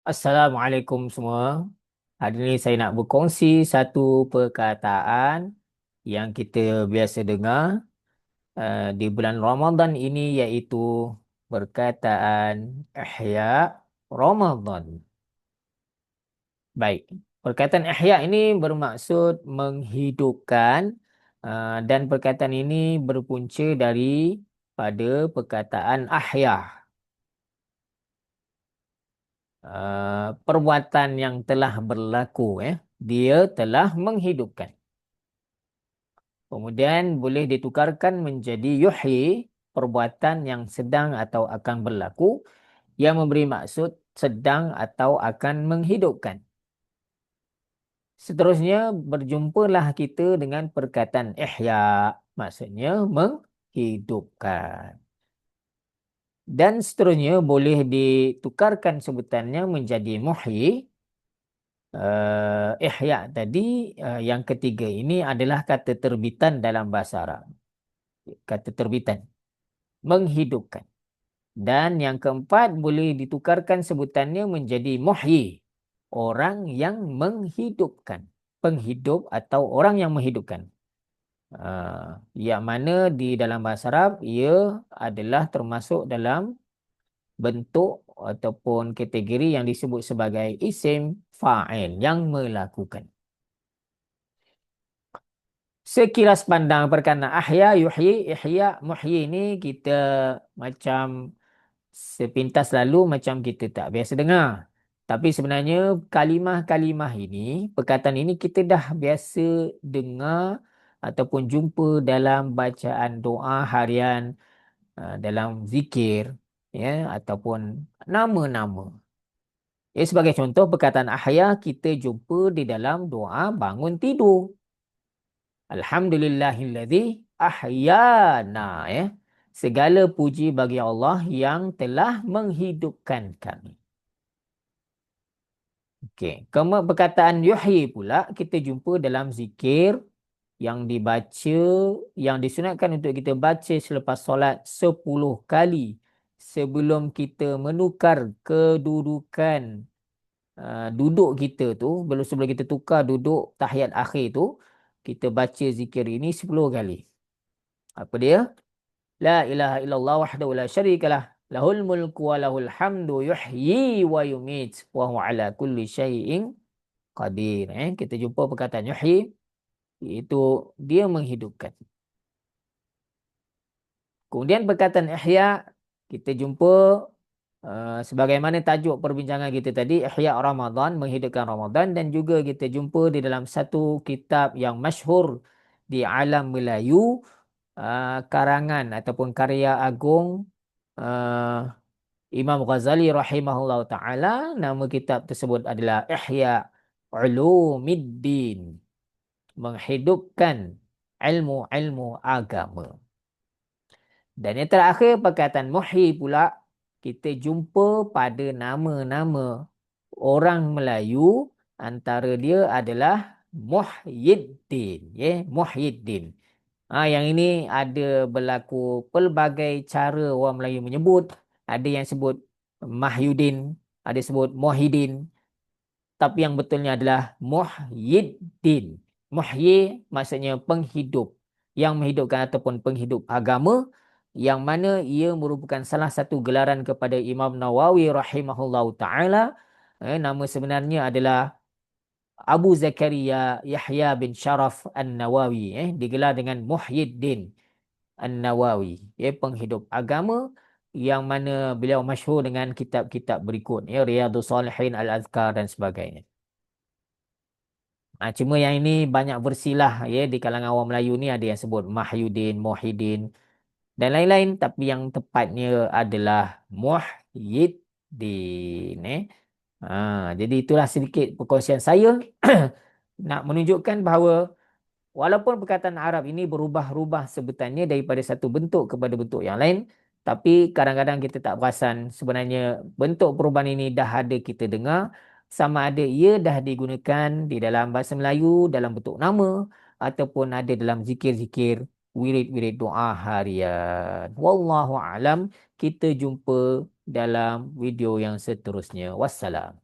Assalamualaikum semua. Hari ini saya nak berkongsi satu perkataan yang kita biasa dengar di bulan Ramadan ini, iaitu perkataan Ihya Ramadan. Baik, perkataan Ihya ini bermaksud menghidupkan, dan perkataan ini berpunca pada perkataan Ahya. Perbuatan yang telah berlaku, dia telah menghidupkan. Kemudian boleh ditukarkan menjadi yuhyi, perbuatan yang sedang atau akan berlaku, yang memberi maksud sedang atau akan menghidupkan. Seterusnya berjumpalah kita dengan perkataan ihya, maksudnya menghidupkan. Dan seterusnya boleh ditukarkan sebutannya menjadi muhyi. Ihya tadi, yang ketiga ini adalah kata terbitan dalam bahasa Arab. Kata terbitan, menghidupkan. Dan yang keempat boleh ditukarkan sebutannya menjadi muhyi, orang yang menghidupkan. Penghidup atau orang yang menghidupkan. Yang mana di dalam bahasa Arab, ia adalah termasuk dalam bentuk ataupun kategori yang disebut sebagai isim fa'il, yang melakukan. Sekilas pandang perkataan ahya, yuhyi, ihya, muhyi ini kita macam sepintas lalu macam kita tak biasa dengar. Tapi sebenarnya kalimah-kalimah ini, perkataan ini kita dah biasa dengar ataupun jumpa dalam bacaan doa harian, dalam zikir, ya, ataupun nama-nama. Sebagai contoh, perkataan ahya kita jumpa di dalam doa bangun tidur. Alhamdulillahilladzi ahyana, ya. Segala puji bagi Allah yang telah menghidupkan kami. Okey, kemudian perkataan yuhyi pula kita jumpa dalam zikir yang dibaca, yang disunatkan untuk kita baca selepas solat 10 kali sebelum kita menukar kedudukan duduk kita tu. Sebelum kita tukar duduk tahiyat akhir tu, kita baca zikir ini 10 kali. Apa dia? La ilaha illallah wahdahu la syarikalah, lahul mulku wa lahul hamdu, yuhyi wa yumit, wa huwa ala kulli syai'in qadir. Kita jumpa perkataan yuhyi, iaitu dia menghidupkan. Kemudian perkataan ihya kita jumpa sebagaimana tajuk perbincangan kita tadi, Ihya Ramadan, menghidupkan Ramadan, dan juga kita jumpa di dalam satu kitab yang masyhur di alam Melayu, karangan ataupun karya agung Imam Ghazali rahimahullah ta'ala. Nama kitab tersebut adalah Ihya Ulumiddin, menghidupkan ilmu-ilmu agama. Dan yang terakhir, perkataan muhyi pula kita jumpa pada nama-nama orang Melayu. Antara dia adalah Muhyiddin, ya, Muhyiddin. Yang ini ada berlaku pelbagai cara orang Melayu menyebut. Ada yang sebut Mahyudin, ada sebut Muhyiddin. Tapi yang betulnya adalah Muhyiddin. Muhyi maksudnya penghidup, yang menghidupkan ataupun penghidup agama, yang mana ia merupakan salah satu gelaran kepada Imam Nawawi rahimahullahu ta'ala. Nama sebenarnya adalah Abu Zakaria Yahya bin Sharaf An-Nawawi. Digelar dengan Muhyiddin An-Nawawi, penghidup agama, yang mana beliau masyhur dengan kitab-kitab berikut, Riyadhus Salihin, Al-Azkar dan sebagainya. Cuma yang ini banyak bersilah, di kalangan orang Melayu ni, ada yang sebut Mahyudin, Muhyiddin dan lain-lain, tapi yang tepatnya adalah Muhyiddin. Jadi itulah sedikit perkongsian saya nak menunjukkan bahawa walaupun perkataan Arab ini berubah-ubah sebutannya daripada satu bentuk kepada bentuk yang lain, tapi kadang-kadang kita tak perasan sebenarnya bentuk perubahan ini dah ada kita dengar, sama ada ia dah digunakan di dalam bahasa Melayu dalam bentuk nama, ataupun ada dalam zikir-zikir, wirid-wirid doa harian. Wallahu alam. Kita jumpa dalam video yang seterusnya. Wassalam.